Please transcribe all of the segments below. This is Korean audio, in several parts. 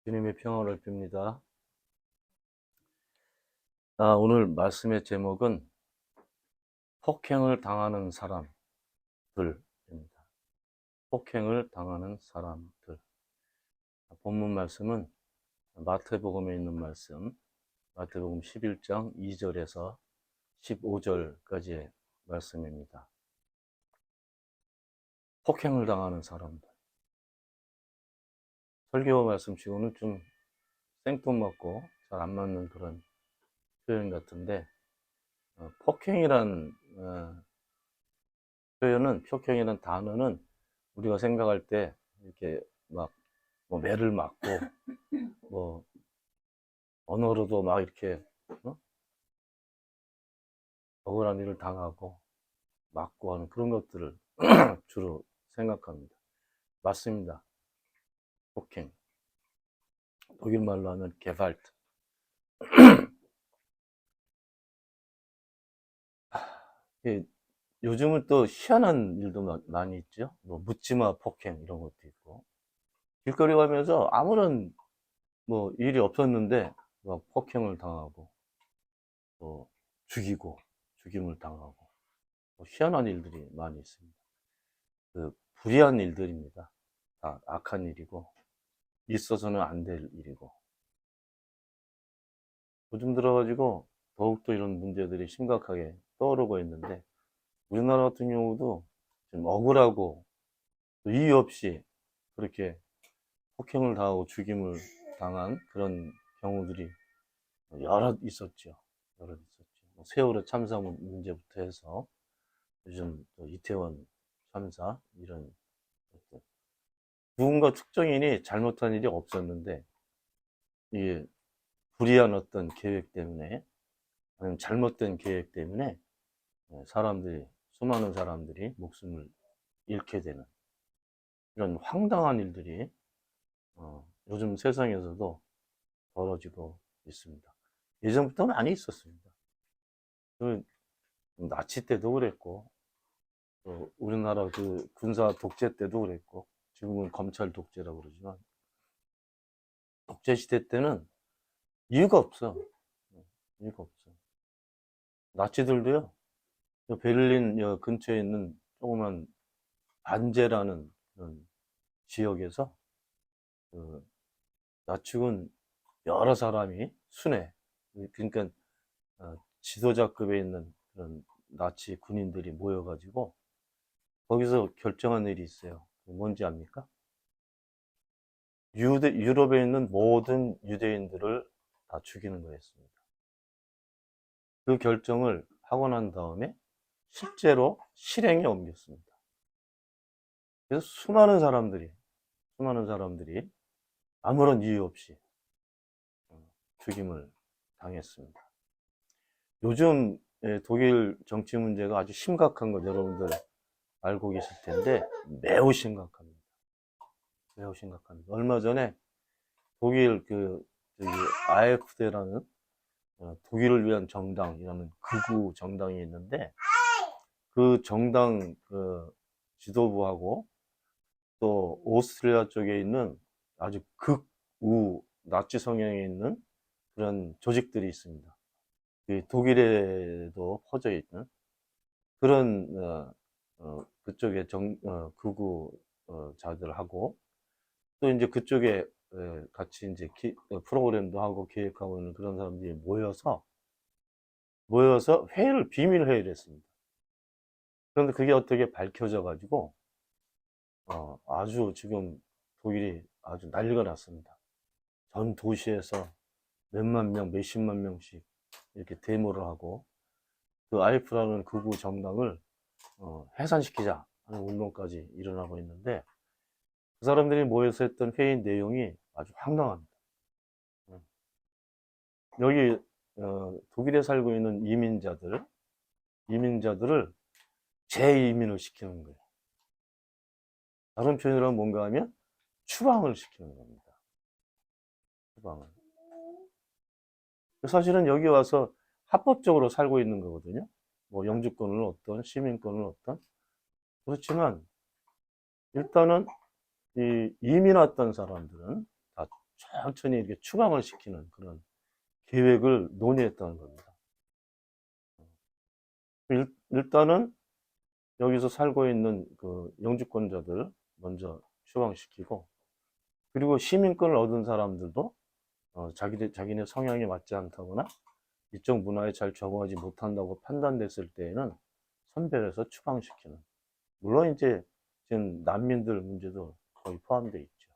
주님의 평화를 빕니다. 오늘 말씀의 제목은 폭행을 당하는 사람들입니다. 폭행을 당하는 사람들. 본문 말씀은 마태복음에 있는 말씀, 마태복음 11장 2절에서 15절까지의 말씀입니다. 폭행을 당하는 사람들. 설교 말씀치고는 좀 생뚱맞고 잘 안 맞는 그런 표현 같은데, 폭행이란 폭행이라는 단어는 우리가 생각할 때 이렇게 막 뭐 매를 맞고 뭐 언어로도 막 이렇게 억울한 일을 당하고 맞고 하는 그런 것들을 주로 생각합니다. 맞습니다. 폭행. 독일 말로 하면 게발트. 요즘은 또 희한한 일도 많이 있죠. 뭐 묻지마 폭행 이런 것도 있고, 길거리 가면서 아무런 뭐 일이 없었는데 막 폭행을 당하고 또 죽임을 당하고 뭐 희한한 일들이 많이 있습니다. 불의한 일들입니다. 다 악한 일이고 있어서는 안 될 일이고, 요즘 들어가지고 더욱더 이런 문제들이 심각하게 떠오르고 있는데, 우리나라 같은 경우도 좀 억울하고 또 이유 없이 그렇게 폭행을 당하고 죽임을 당한 그런 경우들이 여러 있었죠. 뭐 세월호 참사 문제부터 해서 요즘 또 이태원 참사 이런 것들. 누군가 특정인이 잘못한 일이 없었는데 이게 불의한 어떤 계획 때문에, 아니면 잘못된 계획 때문에 수많은 사람들이 목숨을 잃게 되는 이런 황당한 일들이 요즘 세상에서도 벌어지고 있습니다. 예전부터 많이 있었습니다. 나치 때도 그랬고, 또 우리나라 그 군사 독재 때도 그랬고, 지금은 검찰 독재라고 그러지만, 독재 시대 때는 이유가 없어. 이유가 없어. 나치들도요, 베를린 근처에 있는 조그만 반제라는 그런 지역에서 그 나치군 여러 사람이 그러니까 지도자급에 있는 그런 나치 군인들이 모여가지고 거기서 결정한 일이 있어요. 뭔지 압니까? 유럽에 있는 모든 유대인들을 다 죽이는 거였습니다. 그 결정을 하고 난 다음에 실제로 실행에 옮겼습니다. 그래서 수많은 사람들이 아무런 이유 없이 죽임을 당했습니다. 요즘 독일 정치 문제가 아주 심각한 걸 여러분들 알고 계실 텐데, 매우 심각합니다. 매우 심각합니다. 얼마 전에 독일 AfD라는 독일을 위한 정당이라는 극우 정당이 있는데, 그 정당 지도부하고 또 오스트리아 쪽에 있는 아주 극우 나치 성향에 있는 그런 조직들이 있습니다. 독일에도 퍼져 있는 그런 그쪽에 극우 자들하고, 또 이제 그쪽에 같이 이제 프로그램도 하고 기획하고 있는 그런 사람들이 모여서 비밀 회의를 했습니다. 그런데 그게 어떻게 밝혀져 가지고 아주 지금 독일이 아주 난리가 났습니다. 전 도시에서 몇만 명, 몇십만 명씩 이렇게 데모를 하고, 그 아이프라는 극우 정당을 해산시키자 하는 운동까지 일어나고 있는데, 그 사람들이 모여서 했던 회의 내용이 아주 황당합니다. 여기 독일에 살고 있는 이민자들을 재이민을 시키는 거예요. 다른 표현으로 하면 뭔가 하면 추방을 시키는 겁니다. 추방을. 사실은 여기 와서 합법적으로 살고 있는 거거든요. 뭐 영주권을 얻던 시민권을 얻던. 그렇지만 일단은 이민 왔던 사람들은 다 천천히 이렇게 추방을 시키는 그런 계획을 논의했다는 겁니다. 일단은 여기서 살고 있는 그 영주권자들 먼저 추방시키고, 그리고 시민권을 얻은 사람들도 자기네 성향에 맞지 않다거나 이쪽 문화에 잘 적응하지 못한다고 판단됐을 때에는 선별해서 추방시키는. 물론 이제 지금 난민들 문제도 거의 포함되어 있죠.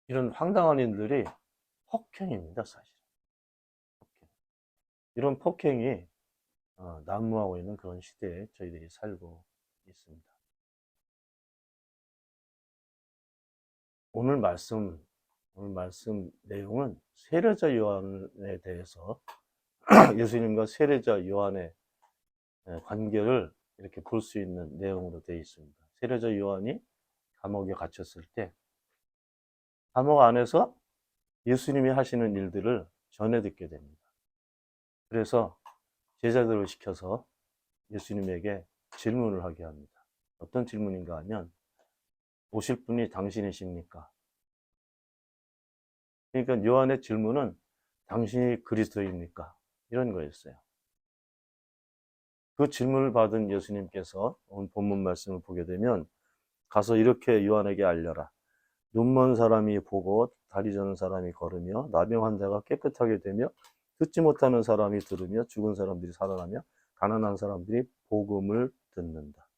이런 황당한 일들이 폭행입니다, 사실. 폭행. 이런 폭행이 난무하고 있는 그런 시대에 저희들이 살고 있습니다. 오늘 말씀 내용은 세례자 요한에 대해서 예수님과 세례자 요한의 관계를 이렇게 볼 수 있는 내용으로 되어 있습니다. 세례자 요한이 감옥에 갇혔을 때 감옥 안에서 예수님이 하시는 일들을 전해 듣게 됩니다. 그래서 제자들을 시켜서 예수님에게 질문을 하게 합니다. 어떤 질문인가 하면, 오실 분이 당신이십니까? 그러니까 요한의 질문은 당신이 그리스도입니까? 이런 거였어요. 그 질문을 받은 예수님께서 오늘 본문 말씀을 보게 되면, 가서 이렇게 요한에게 알려라. 눈먼 사람이 보고 다리 저는 사람이 걸으며 나병 환자가 깨끗하게 되며 듣지 못하는 사람이 들으며 죽은 사람들이 살아나며 가난한 사람들이 복음을 듣는다.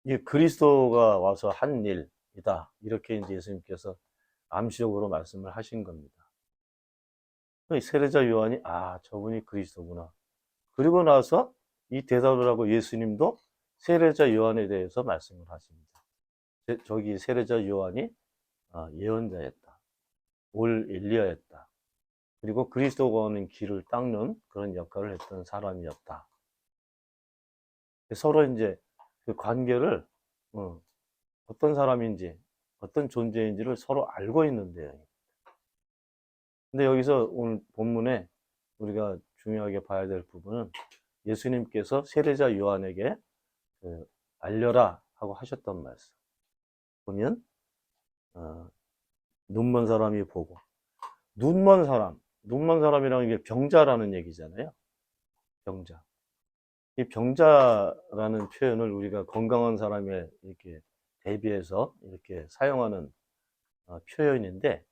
이 그리스도가 와서 한 일이다. 이렇게 이제 예수님께서 암시적으로 말씀을 하신 겁니다. 세례자 요한이 저분이 그리스도구나. 그리고 나서 이 대답을 하고 예수님도 세례자 요한에 대해서 말씀을 하십니다. 저기 세례자 요한이 예언자였다. 올 엘리야였다. 그리고 그리스도가 오는 길을 닦는 그런 역할을 했던 사람이었다. 서로 이제 그 관계를 어떤 사람인지 어떤 존재인지를 서로 알고 있는데요. 근데 여기서 오늘 본문에 우리가 중요하게 봐야 될 부분은 예수님께서 세례자 요한에게 알려라 하고 하셨던 말씀 보면 눈먼 사람이 보고, 눈먼 사람이라는 게 병자라는 얘기잖아요. 병자. 이 병자라는 표현을 우리가 건강한 사람에 이렇게 대비해서 이렇게 사용하는 표현인데,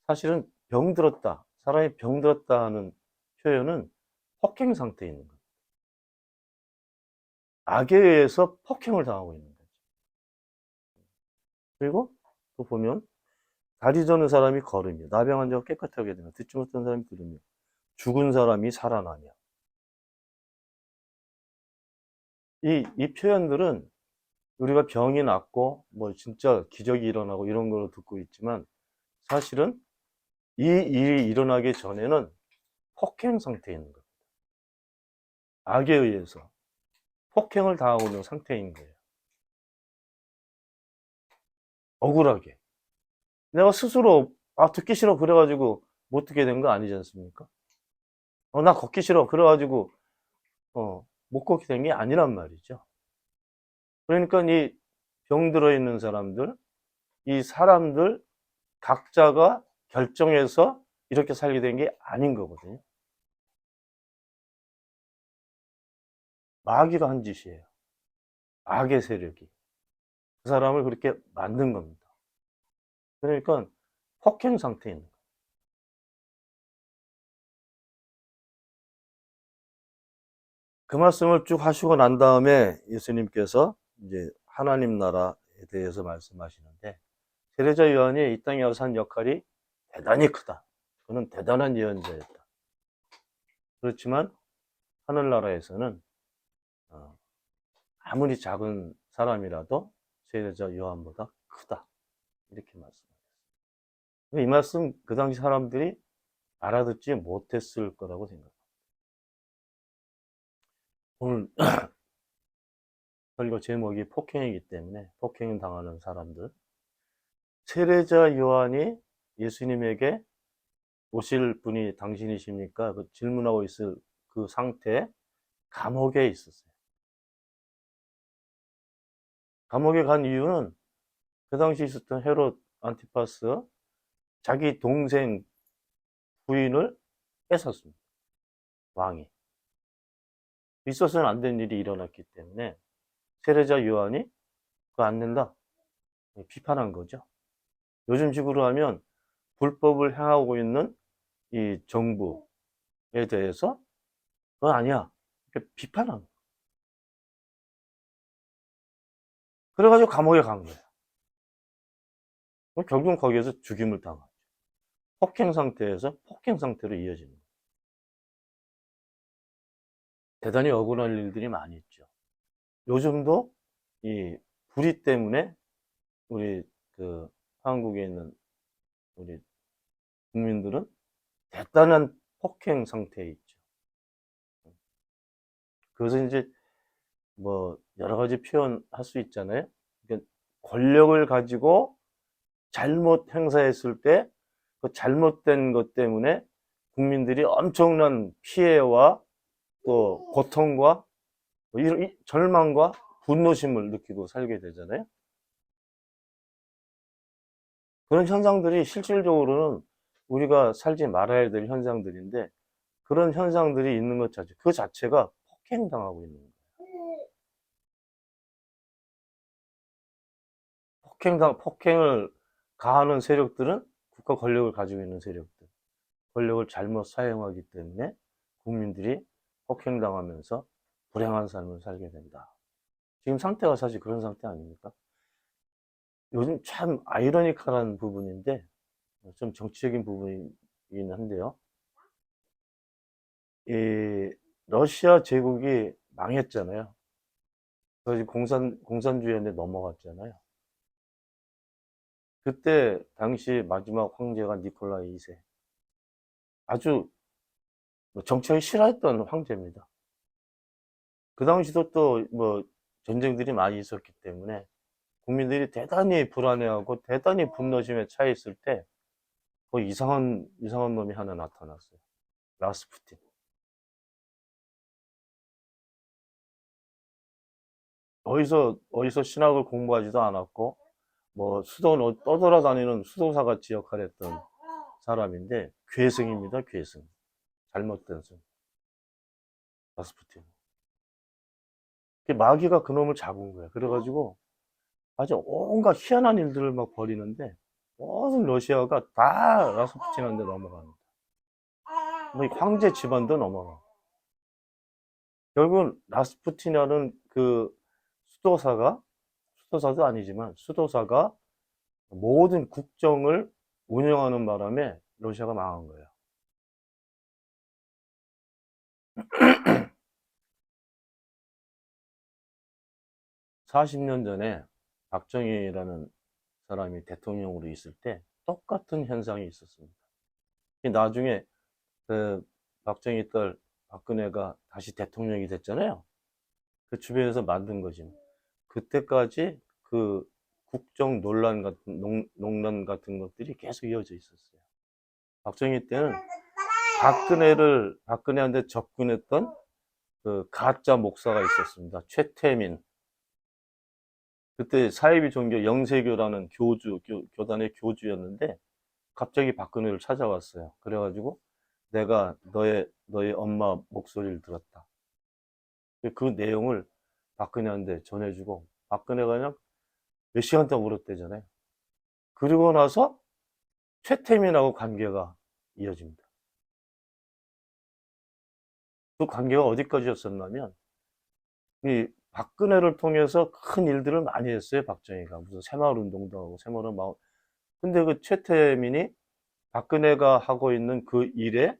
사실은 병들었다, 사람이 병들었다 하는 표현은 폭행 상태에 있는 거예요. 악에 의해서 폭행을 당하고 있는 거죠. 그리고 또 보면 다리 저는 사람이 걸으며 나병 환자가 깨끗하게 되며 듣지 못한 사람이 들으며 죽은 사람이 살아나며. 이 표현들은 우리가 병이 낫고 뭐 진짜 기적이 일어나고 이런 걸 듣고 있지만, 사실은 이 일이 일어나기 전에는 폭행 상태에 있는 거예요. 악에 의해서 폭행을 당하고 있는 상태인 거예요. 억울하게. 내가 스스로 듣기 싫어 그래가지고 못 듣게 된 거 아니지 않습니까? 나 걷기 싫어 그래가지고 못 걷게 된 게 아니란 말이죠. 그러니까 이 병들어 있는 사람들, 이 사람들 각자가 결정해서 이렇게 살게 된 게 아닌 거거든요. 마귀가 한 짓이에요. 악의 세력이 그 사람을 그렇게 만든 겁니다. 그러니까 폭행 상태에 있는 거예요. 그 말씀을 쭉 하시고 난 다음에 예수님께서 이제 하나님 나라에 대해서 말씀하시는데, 세례자 요한이 이 땅에 와서 한 역할이 대단히 크다. 그는 대단한 예언자였다. 그렇지만 하늘나라에서는 아무리 작은 사람이라도 세례자 요한보다 크다. 이렇게 말씀하셨어요. 이 말씀 그 당시 사람들이 알아듣지 못했을 거라고 생각합니다. 오늘 설교 제목이 폭행이기 때문에 폭행 당하는 사람들, 세례자 요한이 예수님에게 오실 분이 당신이십니까? 그 질문하고 있을 그 상태에 감옥에 있었어요. 감옥에 간 이유는 그 당시 있었던 헤롯 안티파스 자기 동생 부인을 뺏었습니다. 왕이. 있어서는 안 된 일이 일어났기 때문에 세례자 요한이 그거 안 된다. 비판한 거죠. 요즘식으로 하면 불법을 행하고 있는 이 정부에 대해서 그건 아니야. 이렇게 비판한 거예요. 그래가지고 감옥에 간 거예요. 결국은 거기에서 죽임을 당하죠. 폭행 상태에서 폭행 상태로 이어지는 거예요. 대단히 억울한 일들이 많이 있죠. 요즘도 이 불의 때문에 우리 그 한국에 있는 우리 국민들은 대단한 폭행 상태에 있죠. 그래서 이제 뭐 여러 가지 표현할 수 있잖아요. 그러니까 권력을 가지고 잘못 행사했을 때 그 잘못된 것 때문에 국민들이 엄청난 피해와 또 고통과 뭐 이런 절망과 분노심을 느끼고 살게 되잖아요. 그런 현상들이 실질적으로는 우리가 살지 말아야 될 현상들인데 그런 현상들이 있는 것 자체, 그 자체가 폭행당하고 있는 거예요. 폭행을 가하는 세력들은 국가 권력을 가지고 있는 세력들, 권력을 잘못 사용하기 때문에 국민들이 폭행당하면서 불행한 삶을 살게 된다. 지금 상태가 사실 그런 상태 아닙니까? 요즘 참 아이러니컬한 부분인데, 좀 정치적인 부분이긴 한데요. 이 러시아 제국이 망했잖아요. 그래서 공산주의한테 넘어갔잖아요. 그때 당시 마지막 황제가 니콜라이 2세. 아주 정치하기 싫어했던 황제입니다. 그 당시도 또 뭐 전쟁들이 많이 있었기 때문에 국민들이 대단히 불안해하고 대단히 분노심에 차 있을 때 그 이상한 놈이 하나 나타났어요. 라스푸틴. 어디서 신학을 공부하지도 않았고 뭐 떠돌아다니는 수도사 같이 역할했던 사람인데 괴승입니다. 괴승. 잘못된 승. 라스푸틴. 마귀가 그놈을 잡은 거야. 그래가지고 아주 온갖 희한한 일들을 막 벌이는데 모든 러시아가 다 라스푸틴한테 넘어갑니다. 뭐 황제 집안도 넘어가. 결국은 라스푸틴이라는 그 수도사가 수도사도 아니지만 수도사가 모든 국정을 운영하는 바람에 러시아가 망한 거예요. 40년 전에 박정희라는 사람이 대통령으로 있을 때 똑같은 현상이 있었습니다. 나중에 그 박정희 딸 박근혜가 다시 대통령이 됐잖아요. 그 주변에서 만든 거지. 그때까지 그 국정 논란 같은 것들이 계속 이어져 있었어요. 박정희 때는 박근혜한테 접근했던 그 가짜 목사가 있었습니다. 최태민. 그때 사이비 종교 영세교라는 교단의 교주였는데 갑자기 박근혜를 찾아왔어요. 그래가지고 내가 너의 엄마 목소리를 들었다. 그 내용을 박근혜한테 전해주고 박근혜가 그냥 몇 시간 동안 울었대잖아요. 그리고 나서 최태민하고 관계가 이어집니다. 그 관계가 어디까지였었냐면 이 박근혜를 통해서 큰 일들을 많이 했어요. 박정희가 무슨 새마을 운동도 하고 새마을 마을. 근데 그 최태민이 박근혜가 하고 있는 그 일에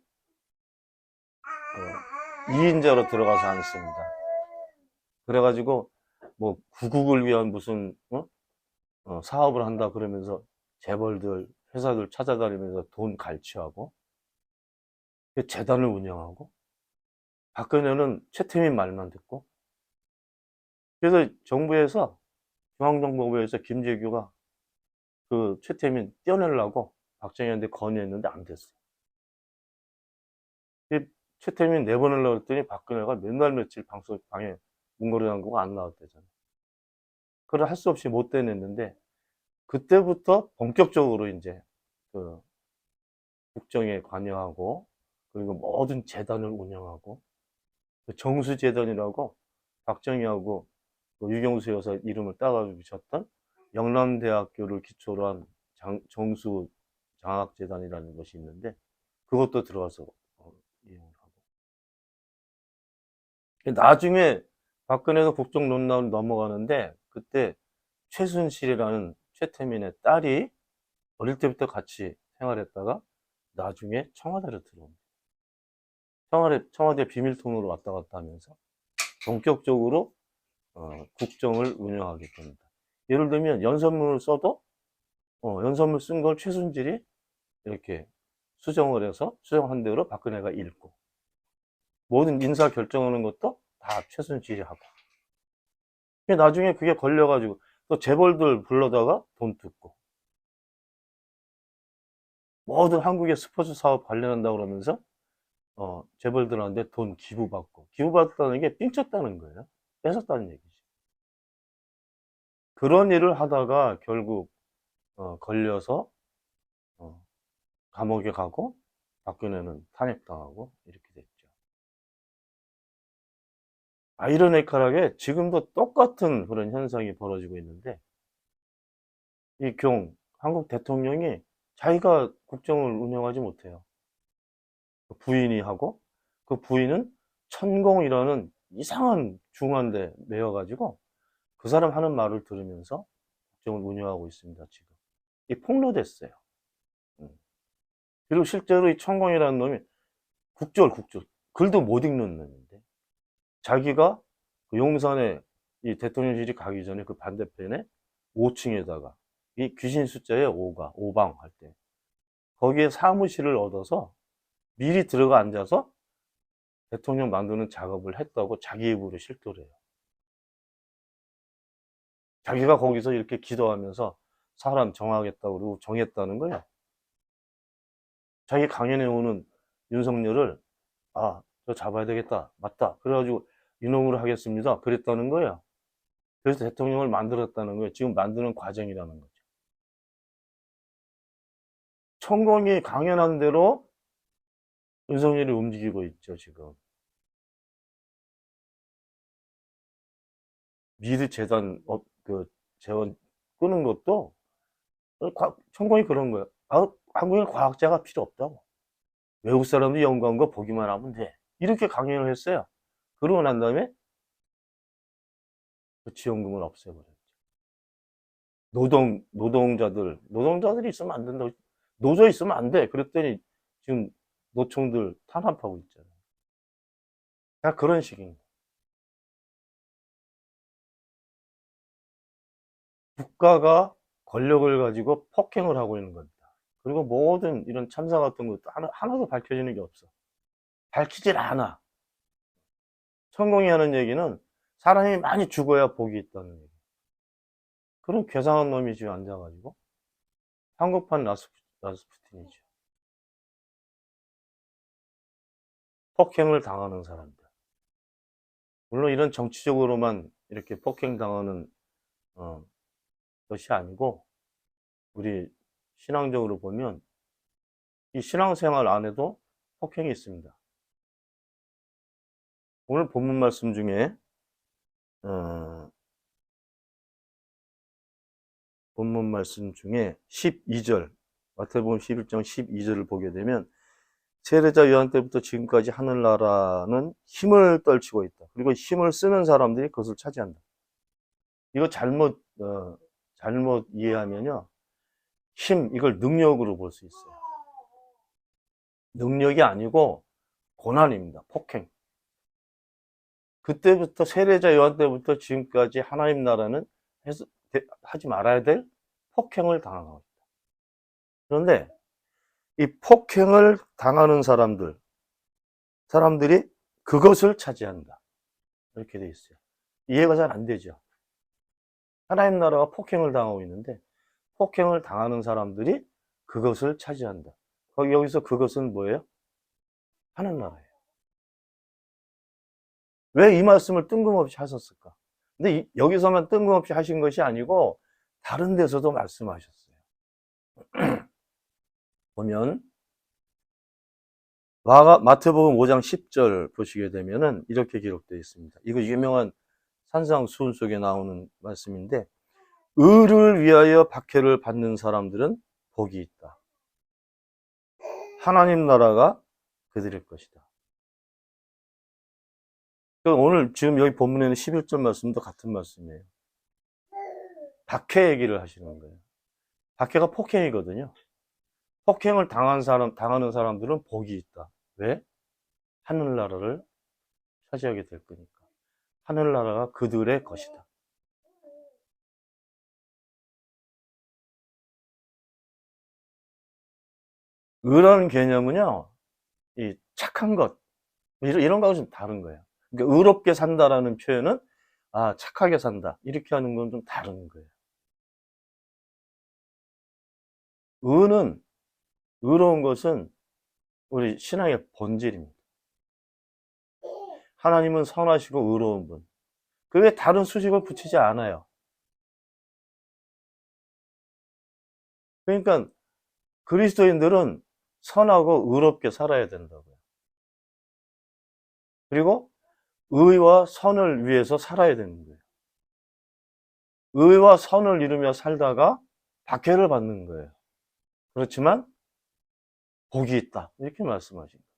2인자로 들어가서 앉습니다. 그래가지고 뭐 구국을 위한 무슨 사업을 한다 그러면서 재벌들 회사들 찾아다니면서 돈 갈취하고 재단을 운영하고 박근혜는 최태민 말만 듣고 그래서 정부에서 중앙정보부에서 김재규가 그 최태민 떼어내려고 박정희한테 건의했는데 안 됐어요. 최태민 내보내려고 했더니 박근혜가 맨날 며칠 방에 문고리 담그고 안 나왔대잖아요. 그걸 할 수 없이 못 되냈는데, 그때부터 본격적으로 이제 그 국정에 관여하고, 그리고 모든 재단을 운영하고, 그 정수재단이라고 박정희하고 그 유경수 여사 이름을 따가지고 붙였던 영남대학교를 기초로 한 정수장학재단이라는 것이 있는데, 그것도 들어와서 이용을 하고. 나중에 박근혜가 국정농단으로 넘어가는데, 그때 최순실이라는 최태민의 딸이 어릴 때부터 같이 생활했다가 나중에 청와대로 들어옵니다. 청와대 비밀통로로 왔다 갔다 하면서 본격적으로 국정을 운영하게 됩니다. 예를 들면 연설문을 써도 연설문 쓴 걸 최순실이 이렇게 수정을 해서 수정한 대로 박근혜가 읽고, 모든 인사 결정하는 것도 다 최순실이 하고. 나중에 그게 걸려가지고 또 재벌들 불러다가 돈 뜯고, 모든 한국의 스포츠 사업 관련한다고 그러면서 재벌들한테 돈 기부받다는 게 삥쳤다는 거예요. 뺏었다는 얘기죠. 그런 일을 하다가 결국 걸려서 감옥에 가고, 박근혜는 탄핵당하고 이렇게 됐죠. 아이러니컬하게 지금도 똑같은 그런 현상이 벌어지고 있는데, 한국 대통령이 자기가 국정을 운영하지 못해요. 부인이 하고, 그 부인은 천공이라는 이상한 중환대 매여가지고 그 사람 하는 말을 들으면서 국정을 운영하고 있습니다. 지금 이 폭로됐어요. 그리고 실제로 이 천공이라는 놈이 국절 글도 못 읽는 놈인데, 자기가 그 용산에 이 대통령실이 가기 전에 그 반대편에 5층에다가 이 귀신 숫자에 5가 5방 할 때 거기에 사무실을 얻어서 미리 들어가 앉아서 대통령 만드는 작업을 했다고 자기 입으로 실토를 해요. 자기가 거기서 이렇게 기도하면서 사람 정하겠다고 그러고 정했다는 거예요. 자기 강연에 오는 윤석열을 저 잡아야 되겠다. 맞다. 그래가지고 이놈으로 하겠습니다. 그랬다는 거예요. 그래서 대통령을 만들었다는 거예요. 지금 만드는 과정이라는 거죠. 천공이 강연한 대로 윤석열이 움직이고 있죠, 지금. 미르 재단, 재원 끄는 것도 천공이 그런 거예요. 한국인 과학자가 필요 없다고. 외국 사람도 연구한 거 보기만 하면 돼. 이렇게 강연을 했어요. 그러고 난 다음에 그 지원금을 없애버렸죠. 노동자들이 있으면 안 된다고. 노조 있으면 안 돼. 그랬더니 지금 노총들 탄압하고 있잖아요. 다 그런 식인 거예요. 국가가 권력을 가지고 폭행을 하고 있는 겁니다. 그리고 모든 이런 참사 같은 것도 하나도 밝혀지는 게 없어. 밝히질 않아. 천공이 하는 얘기는 사람이 많이 죽어야 복이 있다는 얘기. 그런 괴상한 놈이 지금 앉아가지고 한국판 라스푸틴이죠. 폭행을 당하는 사람들. 물론 이런 정치적으로만 이렇게 폭행당하는 것이 아니고, 우리 신앙적으로 보면 이 신앙생활 안에도 폭행이 있습니다. 오늘 본문 말씀 중에 본문 말씀 중에 12절, 마태복음 11장 12절을 보게 되면, 세례자 요한 때부터 지금까지 하늘나라는 힘을 떨치고 있다. 그리고 힘을 쓰는 사람들이 그것을 차지한다. 이거 잘못 이해하면요, 이걸 능력으로 볼 수 있어요. 능력이 아니고 고난입니다. 폭행. 그때부터 세례자 요한 때부터 지금까지 하나님 나라는 하지 말아야 될 폭행을 당하고 있다. 그런데 이 폭행을 당하는 사람들이 그것을 차지한다. 이렇게 돼 있어요. 이해가 잘 안 되죠. 하나님 나라가 폭행을 당하고 있는데 폭행을 당하는 사람들이 그것을 차지한다. 여기서 그것은 뭐예요? 하는 나라예요. 왜 이 말씀을 뜬금없이 하셨을까? 근데 여기서만 뜬금없이 하신 것이 아니고 다른 데서도 말씀하셨어요. 보면 마태복음 5장 10절 보시게 되면은 이렇게 기록되어 있습니다. 이거 유명한 산상수훈 속에 나오는 말씀인데, 의를 위하여 박해를 받는 사람들은 복이 있다. 하나님 나라가 그들의 것이다. 오늘 지금 여기 본문에는 11절 말씀도 같은 말씀이에요. 박해 얘기를 하시는 거예요. 박해가 폭행이거든요. 폭행을 당하는 사람들은 복이 있다. 왜? 하늘나라를 차지하게 될 거니까. 하늘나라가 그들의 것이다. 의라는 개념은요, 이 착한 것, 이런 거하고 좀 다른 거예요. 그러니까 의롭게 산다라는 표현은, 아, 착하게 산다. 이렇게 하는 건 좀 다른 거예요. 의는, 의로운 것은 우리 신앙의 본질입니다. 하나님은 선하시고 의로운 분. 그게 다른 수식을 붙이지 않아요. 그러니까 그리스도인들은 선하고 의롭게 살아야 된다고요. 그리고 의와 선을 위해서 살아야 되는 거예요. 의와 선을 이루며 살다가 박해를 받는 거예요. 그렇지만 복이 있다. 이렇게 말씀하신 거예요.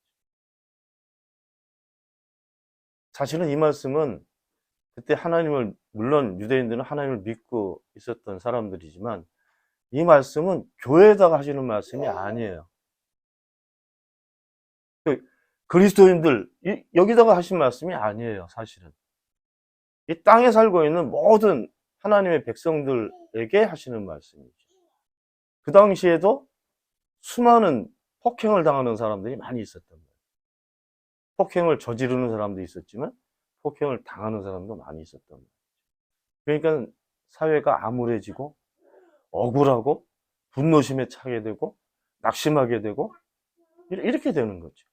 사실은 이 말씀은 그때 하나님을, 물론 유대인들은 하나님을 믿고 있었던 사람들이지만 이 말씀은 교회에다가 하시는 말씀이 아니에요. 그리스도인들, 여기다가 하신 말씀이 아니에요, 사실은. 이 땅에 살고 있는 모든 하나님의 백성들에게 하시는 말씀이죠. 그 당시에도 수많은 폭행을 당하는 사람들이 많이 있었던 거예요. 폭행을 저지르는 사람도 있었지만 폭행을 당하는 사람도 많이 있었던 거예요. 그러니까 사회가 암울해지고 억울하고 분노심에 차게 되고 낙심하게 되고 이렇게 되는 거죠.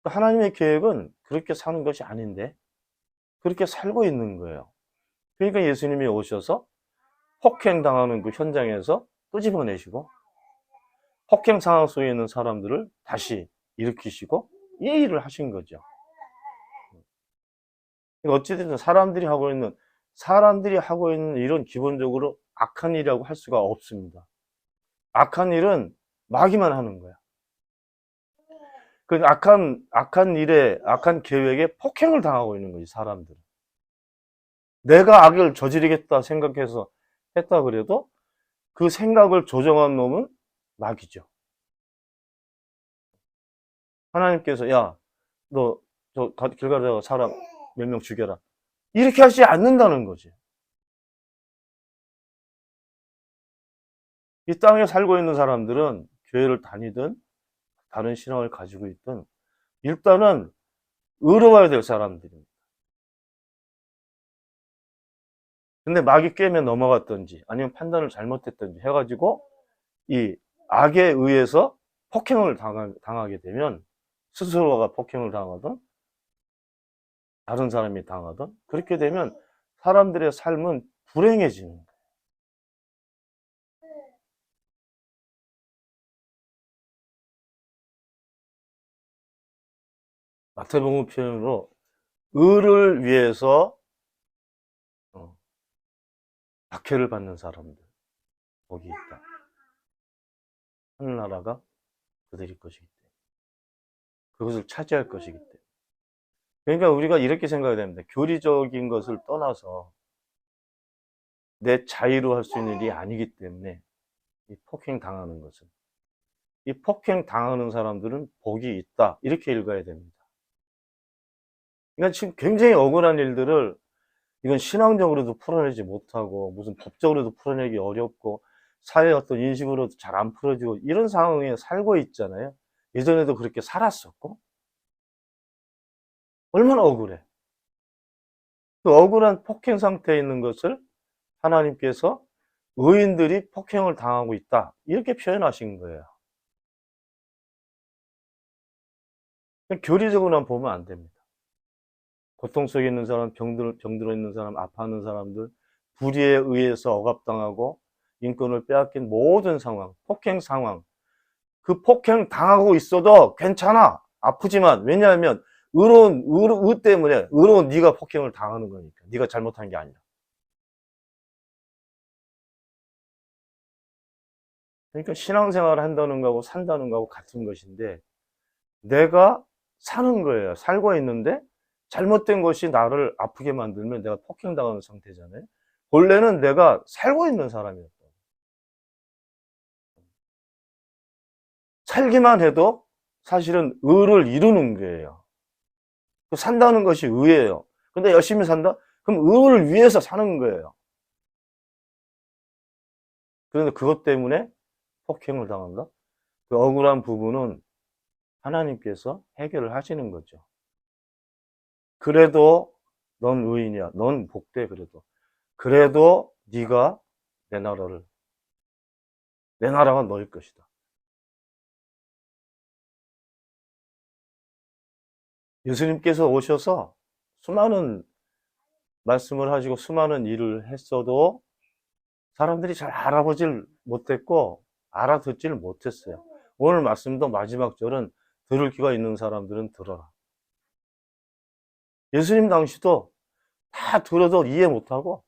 하나님의 계획은 그렇게 사는 것이 아닌데 그렇게 살고 있는 거예요. 그러니까 예수님이 오셔서 폭행당하는 그 현장에서 끄집어내시고 폭행 상황 속에 있는 사람들을 다시 일으키시고 이 일을 하신 거죠. 어찌됐든 사람들이 하고 있는 일은 기본적으로 악한 일이라고 할 수가 없습니다. 악한 일은 마귀만 하는 거야. 그 악한 일에, 악한 계획에 폭행을 당하고 있는 거지, 사람들은. 내가 악을 저지르겠다 생각해서 했다 그래도 그 생각을 조정한 놈은 마귀죠. 하나님께서, 야, 너, 길 가다가 사람 몇 명 죽여라. 이렇게 하지 않는다는 거지. 이 땅에 살고 있는 사람들은 교회를 다니든 다른 신앙을 가지고 있든 일단은 의로워야 될 사람들입니다. 근데 막이 꿰매 넘어갔든지 아니면 판단을 잘못했든지 해가지고 이 악에 의해서 폭행을 당하게 되면 스스로가 폭행을 당하든 다른 사람이 당하든 그렇게 되면 사람들의 삶은 불행해지는 거예요. 마태복음 표현으로 의를 위해서 박해를 받는 사람들 복이 있다. 하늘나라가 그들의 것이기 때문에 그것을 차지할 것이기 때문에. 그러니까 우리가 이렇게 생각해야 됩니다. 교리적인 것을 떠나서 내 자유로 할 수 있는 일이 아니기 때문에 이 폭행 당하는 것은, 이 폭행 당하는 사람들은 복이 있다 이렇게 읽어야 됩니다. 그러니까 지금 굉장히 억울한 일들을 이건 신앙적으로도 풀어내지 못하고 무슨 법적으로도 풀어내기 어렵고 사회의 어떤 인식으로도 잘 안 풀어지고 이런 상황에 살고 있잖아요. 예전에도 그렇게 살았었고 얼마나 억울해. 그 억울한 폭행 상태에 있는 것을 하나님께서 의인들이 폭행을 당하고 있다 이렇게 표현하신 거예요. 교리적으로만 보면 안 됩니다. 고통 속에 있는 사람, 병들어 있는 사람, 아파하는 사람들, 불의에 의해서 억압당하고 인권을 빼앗긴 모든 상황, 폭행 상황, 그 폭행 당하고 있어도 괜찮아. 아프지만. 왜냐하면 의 때문에, 의로운 네가 폭행을 당하는 거니까. 네가 잘못한 게 아니라. 그러니까 신앙생활을 한다는 거하고 산다는 거하고 같은 것인데, 내가 사는 거예요. 살고 있는데 잘못된 것이 나를 아프게 만들면 내가 폭행당하는 상태잖아요. 본래는 내가 살고 있는 사람이었다. 살기만 해도 사실은 의를 이루는 거예요. 산다는 것이 의예요. 근데 열심히 산다? 그럼 의를 위해서 사는 거예요. 그런데 그것 때문에 폭행을 당한다? 그 억울한 부분은 하나님께서 해결을 하시는 거죠. 그래도 넌 의인이야. 넌 복돼. 그래도 네가 내 나라가 너일 것이다. 예수님께서 오셔서 수많은 말씀을 하시고 수많은 일을 했어도 사람들이 잘 알아보질 못했고 알아듣지를 못했어요. 오늘 말씀도 마지막 절은 들을 귀가 있는 사람들은 들어라. 예수님 당시도 다 들어도 이해 못하고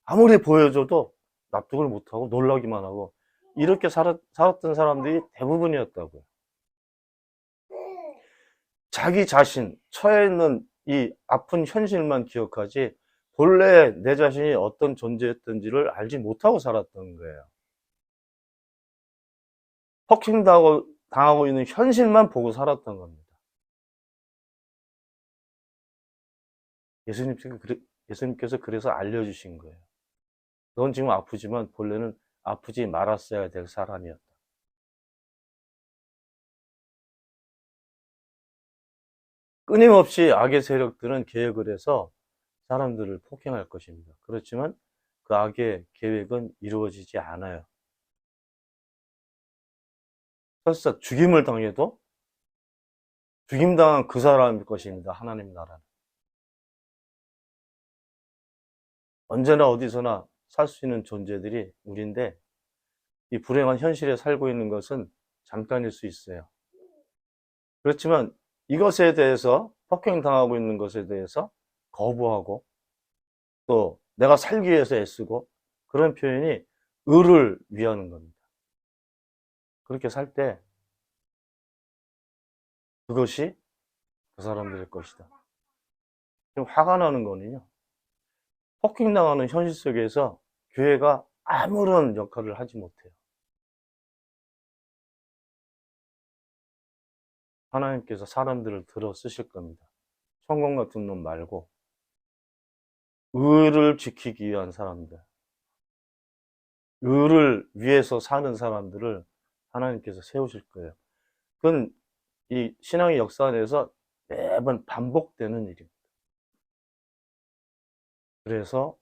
아무리 보여줘도 납득을 못하고 놀라기만 하고 이렇게 살았던 사람들이 대부분이었다고요. 자기 자신, 처해 있는 이 아픈 현실만 기억하지 본래 내 자신이 어떤 존재였던지를 알지 못하고 살았던 거예요. 당하고 있는 현실만 보고 살았던 겁니다. 예수님께서 그래서 알려주신 거예요. 넌 지금 아프지만 본래는 아프지 말았어야 될 사람이었다. 끊임없이 악의 세력들은 계획을 해서 사람들을 폭행할 것입니다. 그렇지만 그 악의 계획은 이루어지지 않아요. 설사 죽임을 당해도 죽임당한 그 사람일 것입니다. 하나님 나라는. 언제나 어디서나 살 수 있는 존재들이 우리인데 이 불행한 현실에 살고 있는 것은 잠깐일 수 있어요. 그렇지만 이것에 대해서 폭행당하고 있는 것에 대해서 거부하고 또 내가 살기 위해서 애쓰고 그런 표현이 의를 위하는 겁니다. 그렇게 살 때 그것이 그 사람들의 것이다. 좀 화가 나는 거는요. 폭행당하는 현실 속에서 교회가 아무런 역할을 하지 못해요. 하나님께서 사람들을 들어 쓰실 겁니다. 천공 같은 놈 말고 의를 지키기 위한 사람들, 의를 위해서 사는 사람들을 하나님께서 세우실 거예요. 그건 이 신앙의 역사 안에서 매번 반복되는 일입니다. 그래서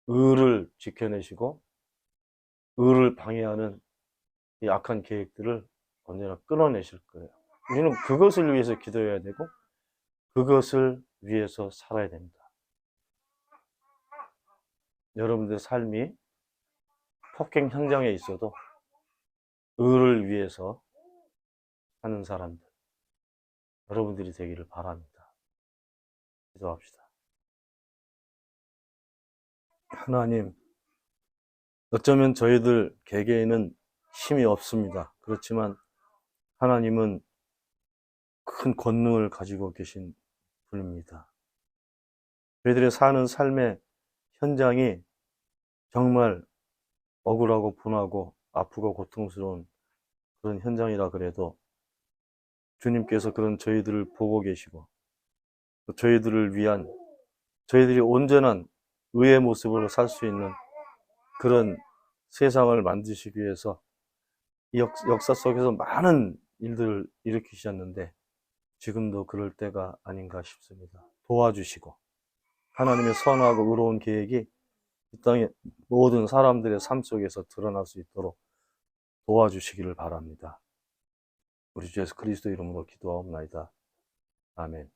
의를 지켜내시고 의를 방해하는 이 악한 계획들을 언제나 끊어내실 거예요. 우리는 그것을 위해서 기도해야 되고 그것을 위해서 살아야 됩니다. 여러분들의 삶이 폭행 현장에 있어도 의를 위해서 하는 사람들 여러분들이 되기를 바랍니다. 기도합시다. 하나님, 어쩌면 저희들 개개인은 힘이 없습니다. 그렇지만 하나님은 큰 권능을 가지고 계신 분입니다. 저희들의 사는 삶의 현장이 정말 억울하고 분하고 아프고 고통스러운 그런 현장이라 그래도 주님께서 그런 저희들을 보고 계시고 저희들을 위한 저희들이 온전한 의의 모습으로 살 수 있는 그런 세상을 만드시기 위해서 이 역사 속에서 많은 일들을 일으키셨는데 지금도 그럴 때가 아닌가 싶습니다. 도와주시고 하나님의 선하고 의로운 계획이 이 땅의 모든 사람들의 삶 속에서 드러날 수 있도록 도와주시기를 바랍니다. 우리 주 예수 그리스도 이름으로 기도하옵나이다. 아멘.